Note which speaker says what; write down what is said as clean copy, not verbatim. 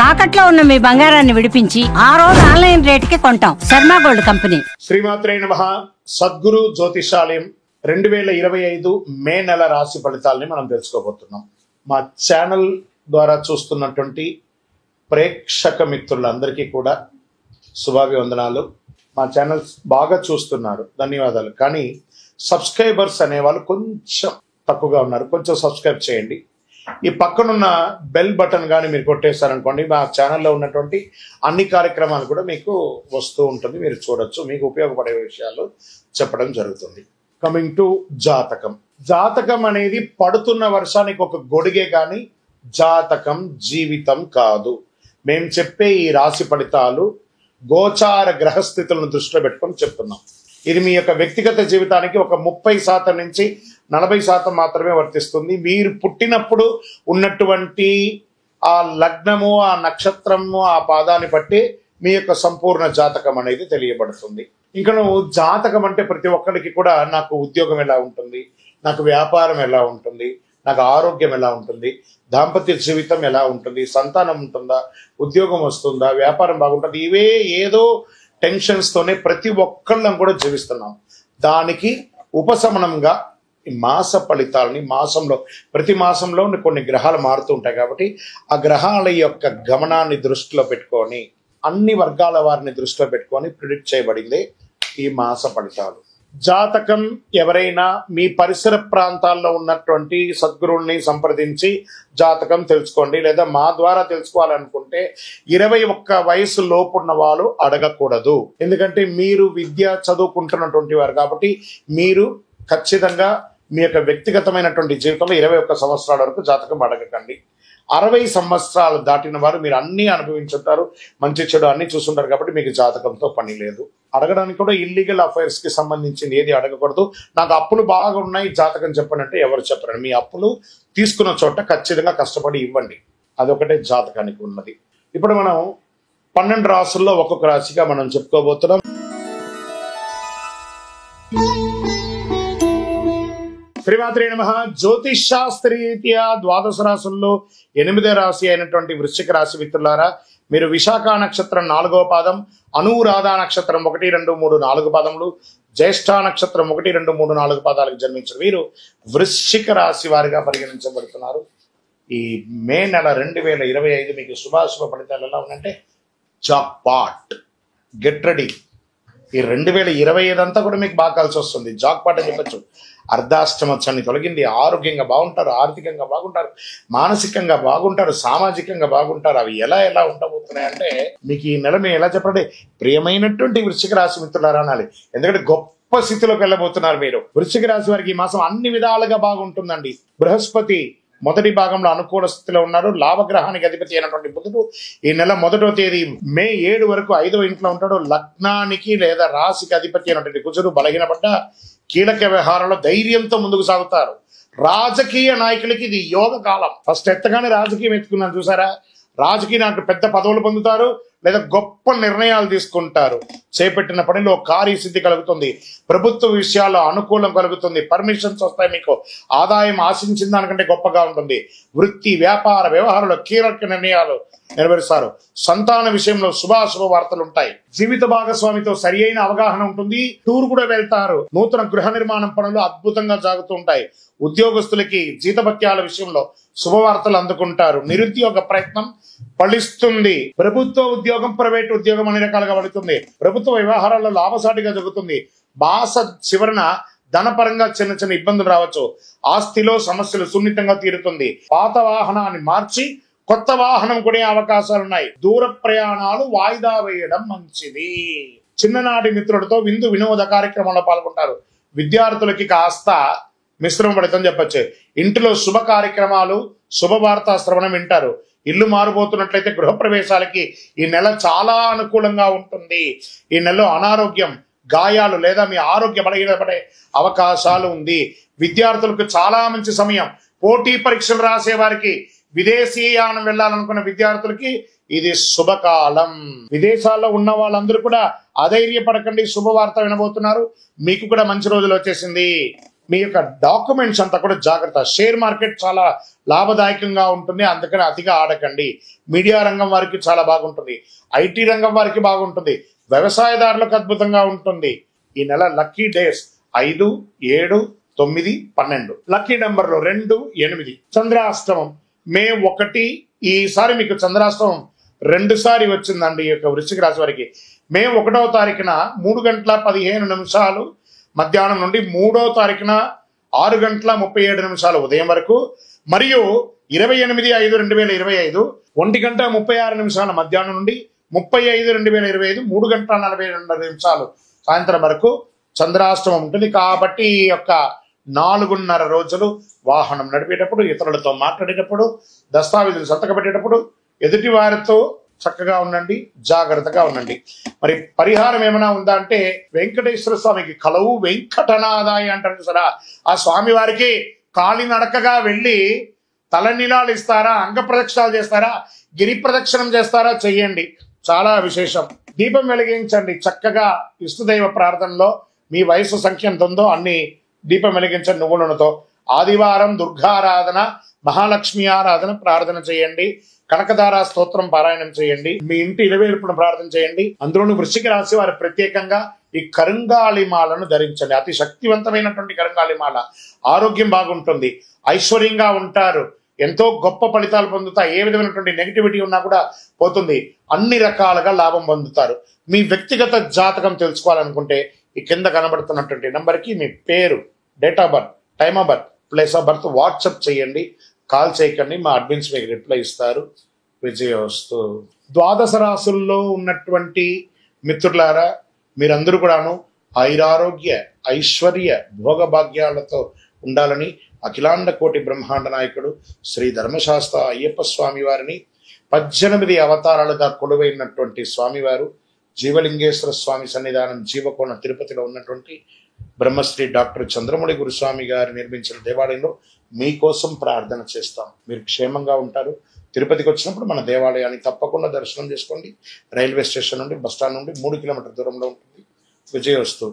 Speaker 1: తాకట్లో ఉన్న మీ బంగారాన్ని విడిపించి ఆ రోజు ఆన్లైన్ రేటుకి కొంటాం. Sharma gold company.
Speaker 2: శ్రీమాత్రే నమః. సద్గురు జ్యోతిషాలయం 2025 మే నెల రాశి ఫలితాలని మనం తెలుసుకోబోతున్నాం. మా ఛానల్ ద్వారా చూస్తున్నటువంటి ప్రేక్షక మిత్రులందరికీ కూడా శుభాభివందనాలు. మా ఛానల్ బాగా చూస్తున్నారు, ధన్యవాదాలు. కానీ సబ్స్క్రైబర్స్ అనేవాళ్ళు కొంచెం తక్కువగా ఉన్నారు. కొంచెం సబ్స్క్రైబ్ చేయండి. ఈ పక్కనున్న బెల్ బటన్ కానీ మీరు కొట్టేశారనుకోండి, మా ఛానల్లో ఉన్నటువంటి అన్ని కార్యక్రమాలు కూడా మీకు వస్తూ ఉంటుంది, మీరు చూడొచ్చు. మీకు ఉపయోగపడే విషయాలు చెప్పడం జరుగుతుంది. కమింగ్ టు జాతకం. జాతకం అనేది పడుతున్న వర్షానికి ఒక గొడుగే కానీ జాతకం జీవితం కాదు. మేము చెప్పే ఈ రాశి ఫలితాలు గోచార గ్రహస్థితులను దృష్టిలో పెట్టుకొని చెప్తున్నాం. ఇది మీ యొక్క వ్యక్తిగత జీవితానికి ఒక 30% నుంచి 40% మాత్రమే వర్తిస్తుంది. మీరు పుట్టినప్పుడు ఉన్నటువంటి ఆ లగ్నము, ఆ నక్షత్రము, ఆ పాదాన్ని బట్టి మీ యొక్క సంపూర్ణ జాతకం అనేది తెలియబడుతుంది. ఇంకా నువ్వు జాతకం అంటే ప్రతి ఒక్కరికి కూడా నాకు ఉద్యోగం ఎలా ఉంటుంది, నాకు వ్యాపారం ఎలా ఉంటుంది, నాకు ఆరోగ్యం ఎలా ఉంటుంది, దాంపత్య జీవితం ఎలా ఉంటుంది, సంతానం ఉంటుందా, ఉద్యోగం వస్తుందా, వ్యాపారం బాగుంటుంది, ఇవే ఏదో టెన్షన్స్తోనే ప్రతి ఒక్కళ్ళం కూడా జీవిస్తున్నాం. దానికి ఉపశమనంగా ఈ మాస ఫలితాలని ప్రతి మాసంలో కొన్ని గ్రహాలు మారుతూ ఉంటాయి కాబట్టి ఆ గ్రహాల యొక్క గమనాన్ని దృష్టిలో పెట్టుకొని అన్ని వర్గాల వారిని దృష్టిలో పెట్టుకొని ప్రిడిక్ట్ చేయబడింది ఈ మాస ఫలితాలు. జాతకం ఎవరైనా మీ పరిసర ప్రాంతాల్లో ఉన్నటువంటి సద్గురువుల్ని సంప్రదించి జాతకం తెలుసుకోండి. లేదా మా ద్వారా తెలుసుకోవాలనుకుంటే 21 వయసు లోపున్న వాళ్ళు అడగకూడదు. ఎందుకంటే మీరు విద్య చదువుకుంటున్నటువంటి వారు కాబట్టి మీరు ఖచ్చితంగా మీ యొక్క వ్యక్తిగతమైనటువంటి జీవితంలో 21 సంవత్సరాల వరకు జాతకం అడగకండి. 60 సంవత్సరాలు దాటిన వారు మీరు అన్ని అనుభవించుంటారు, మంచి చెడు అన్ని చూస్తుంటారు కాబట్టి మీకు జాతకంతో పని లేదు. అడగడానికి కూడా ఇల్లీగల్ అఫైర్స్ కి సంబంధించింది ఏది అడగకూడదు. నాకు అప్పులు బాగా ఉన్నాయి, జాతకం చెప్పండి అంటే ఎవరు చెప్పరండి. మీ అప్పులు తీసుకున్న చోట ఖచ్చితంగా కష్టపడి ఇవ్వండి, అదొకటే జాతకానికి ఉన్నది. ఇప్పుడు మనం 12 రాసుల్లో ఒక్కొక్క రాశిగా మనం చెప్పుకోబోతున్నాం. శ్రీమాత్రే నమః. జ్యోతిష్ శాస్త్రీరీత్యా ద్వాదశ రాశుల్లో 8వ రాశి అయినటువంటి వృశ్చిక రాశి మిత్రులారా, మీరు విశాఖ నక్షత్రం 4వ పాదం, అనురాధ నక్షత్రం 1, 2, 3, 4 పాదములు, జ్యేష్ఠ నక్షత్రం 1, 2, 3, 4 పాదాలకు జన్మించిన వీరు వృశ్చిక రాశి వారిగా పరిగణించబడుతున్నారు. ఈ మే నెల 2025 మీకు శుభాశుభ ఫలితాలు ఎలా ఉన్నాయంటే జాక్ పాట్, గెట్ రెడీ. ఈ 2025 అంతా కూడా మీకు బాగా కలిసి వస్తుంది. జాక్ పాట్ అని చెప్పచ్చు. అర్ధాష్టమచ్చని తొలగింది. ఆరోగ్యంగా బాగుంటారు, ఆర్థికంగా బాగుంటారు, మానసికంగా బాగుంటారు, సామాజికంగా బాగుంటారు. అవి ఎలా ఉండబోతున్నాయంటే మీకు ఈ నెల మేము ఎలా చెప్పండి, ప్రియమైనటువంటి వృశ్చిక రాశి మిత్రులారా అనాలి. ఎందుకంటే గొప్ప స్థితిలోకి వెళ్ళబోతున్నారు మీరు. వృశ్చిక రాశి వారికి ఈ మాసం అన్ని విధాలుగా బాగుంటుందండి. బృహస్పతి మొదటి భాగంలో అనుకూల స్థితిలో ఉన్నారు. లాభగ్రహానికి అధిపతి అయినటువంటి బుధుడు ఈ నెల 1వ తేదీ మే 7 వరకు 5వ ఇంట్లో ఉంటాడు. లగ్నానికి లేదా రాశికి అధిపతి అయినటువంటి కుజుడు బలహీనపడ్డ కీలక వ్యవహారంలో ధైర్యంతో ముందుకు సాగుతారు. రాజకీయ నాయకులకి ఇది యోగ కాలం. ఫస్ట్ ఎత్తగానే రాజకీయం ఎత్తుకున్నాను చూసారా, రాజకీయ నాయకులు పెద్ద పదవులు పొందుతారు లేదా గొప్ప నిర్ణయాలు తీసుకుంటారు. చేపట్టిన పనిలో కార్యసిద్ధి కలుగుతుంది. ప్రభుత్వ విషయాల్లో అనుకూలం కలుగుతుంది. పర్మిషన్స్ వస్తాయి. మీకు ఆదాయం ఆశించిన దానికంటే గొప్పగా ఉంటుంది. వృత్తి వ్యాపార వ్యవహారంలో కీలక నిర్ణయాలు నెరవేరుస్తారు. సంతాన విషయంలో శుభాశుభ వార్తలు ఉంటాయి. జీవిత భాగస్వామితో సరి అయిన అవగాహన ఉంటుంది. టూర్ కూడా వెళ్తారు. నూతన గృహ నిర్మాణం పనులు అద్భుతంగా సాగుతూ ఉంటాయి. ఉద్యోగస్తులకి జీతభత్యాల విషయంలో శుభవార్తలు అందుకుంటారు. నిరుద్యోగ ప్రయత్నం ఫలిస్తుంది. ప్రభుత్వ ఉద్యోగం, ప్రైవేట్ ఉద్యోగం అనే రకాలుగా పడుతుంది. ప్రభుత్వ వ్యవహారాల్లో లాభసాటిగా జరుగుతుంది. మాస చివరన ధనపరంగా చిన్న ఇబ్బందులు రావచ్చు. ఆస్తిలో సమస్యలు సున్నితంగా తీరుతుంది. పాత వాహనాన్ని మార్చి కొత్త వాహనం కొనే అవకాశాలున్నాయి. దూర ప్రయాణాలు వాయిదా వేయడం మంచిది. చిన్ననాటి మిత్రులతో విందు వినోద కార్యక్రమంలో పాల్గొంటారు. విద్యార్థులకి కాస్త మిశ్రమ ఫలితం చెప్పచ్చు. ఇంటిలో శుభ కార్యక్రమాలు, శుభవార్తా శ్రవణం వింటారు. ఇల్లు మారుబోతున్నట్లయితే గృహప్రవేశాలకి ఈ నెల చాలా అనుకూలంగా ఉంటుంది. ఈ నెలలో అనారోగ్యం, గాయాలు లేదా మీ ఆరోగ్య బలహీనపడే అవకాశాలు ఉంది. విద్యార్థులకు చాలా మంచి సమయం. పోటీ పరీక్షలు రాసే వారికి, విదేశీయానం వెళ్ళాలనుకున్న విద్యార్థులకి ఇది శుభకాలం. విదేశాల్లో ఉన్న వాళ్ళందరూ కూడా అధైర్యపడకండి, శుభవార్త వినబోతున్నారు. మీకు కూడా మంచి రోజులు వచ్చేసింది. మీ యొక్క డాక్యుమెంట్స్ అంతా కూడా జాగ్రత్త. షేర్ మార్కెట్ చాలా లాభదాయకంగా ఉంటుంది, అందుకని అతిగా ఆడకండి. మీడియా రంగం వారికి చాలా బాగుంటుంది, ఐటీ రంగం వారికి బాగుంటుంది, వ్యవసాయదారులకు అద్భుతంగా ఉంటుంది. ఈ నెల లక్కీ డేస్ 5, 7, 9, 12. లక్కీ నెంబర్లు 2, 8. చంద్రాష్టమం మే 1. ఈసారి మీకు చంద్రాష్టమం 2 సారి వచ్చిందండి. ఈ యొక్క వృశ్చిక రాశి వారికి మే 1వ తారీఖున 3:15 మధ్యాహ్నం నుండి 3వ తారీఖున 6:37 ఉదయం వరకు, మరియు 28/5/2025 1:36 మధ్యాహ్నం నుండి 30/5/2025 3:42 సాయంత్రం వరకు చంద్రాష్టమం ఉంటుంది. కాబట్టి ఈ యొక్క 4.5 రోజులు వాహనం నడిపేటప్పుడు, ఇతరులతో మాట్లాడేటప్పుడు, దస్తావేజులు సంతకం పెట్టేటప్పుడు ఎదుటి వారితో చక్కగా ఉండండి, జాగ్రత్తగా ఉండండి. మరి పరిహారం ఏమైనా ఉందా అంటే, వెంకటేశ్వర స్వామికి కలవు వెంకటనాదాయ అంటారు సరే, ఆ స్వామి వారికి కాలినడకగా వెళ్ళి తలనీలాలు ఇస్తారా, అంగ ప్రదక్షిణాలు చేస్తారా, గిరి ప్రదక్షిణం చేస్తారా, చెయ్యండి, చాలా విశేషం. దీపం వెలిగించండి చక్కగా. ఇష్టదైవ ప్రార్థనలో మీ వయసు సంఖ్య ఎంత ఉందో అన్ని దీపం వెలిగించండి నువ్వుల నూనెతో. ఆదివారం దుర్గారాధన, మహాలక్ష్మి ఆరాధన ప్రార్థన చేయండి. కనకదార స్తోత్రం పారాయణం చేయండి. మీ ఇంటి ఇలవేల్పును ప్రార్థన చేయండి. అందులోని వృశ్చిక రాశి వారు ప్రత్యేకంగా ఈ కరుంగాళిమాలను ధరించండి. అతి శక్తివంతమైనటువంటి కరుంగాళిమాల. ఆరోగ్యం బాగుంటుంది, ఐశ్వర్యంగా ఉంటారు, ఎంతో గొప్ప ఫలితాలు పొందుతారు. ఏ విధమైనటువంటి నెగిటివిటీ ఉన్నా కూడా పోతుంది, అన్ని రకాలుగా లాభం పొందుతారు. మీ వ్యక్తిగత జాతకం తెలుసుకోవాలనుకుంటే ఈ కింద కనబడుతున్నటువంటి నంబర్కి మీ పేరు, date of birth, time of birth, place of birth WhatsApp చేయండి. కాల్ చేయకండి, మా అడ్మిన్స్ మీకు రిప్లై ఇస్తారు. విజయోస్తు. ద్వాదశ రాశుల్లో ఉన్నటువంటి మిత్రులారా, మీరందరూ కూడాను ఐరారోగ్య ఐశ్వర్య భోగభాగ్యాలతో ఉండాలని అఖిలాండ కోటి బ్రహ్మాండ నాయకుడు శ్రీ ధర్మశాస్త్ర అయ్యప్ప స్వామి వారిని 18 అవతారాలుగా కొలువైనటువంటి స్వామివారు జీవలింగేశ్వర స్వామి సన్నిధానం జీవకోణ తిరుపతిలో ఉన్నటువంటి బ్రహ్మశ్రీ డాక్టర్ చంద్రమౌళి గురుస్వామి గారు నిర్మించిన దేవాలయంలో మీకోసం ప్రార్థన చేస్తాం. మీరు క్షేమంగా ఉంటారు. తిరుపతికి వచ్చినప్పుడు మన దేవాలయాన్ని తప్పకుండా దర్శనం చేసుకోండి. రైల్వే స్టేషన్ నుండి, బస్టాండ్ నుండి 3 కిలోమీటర్ల దూరంలో ఉంటుంది. విజయోస్తు.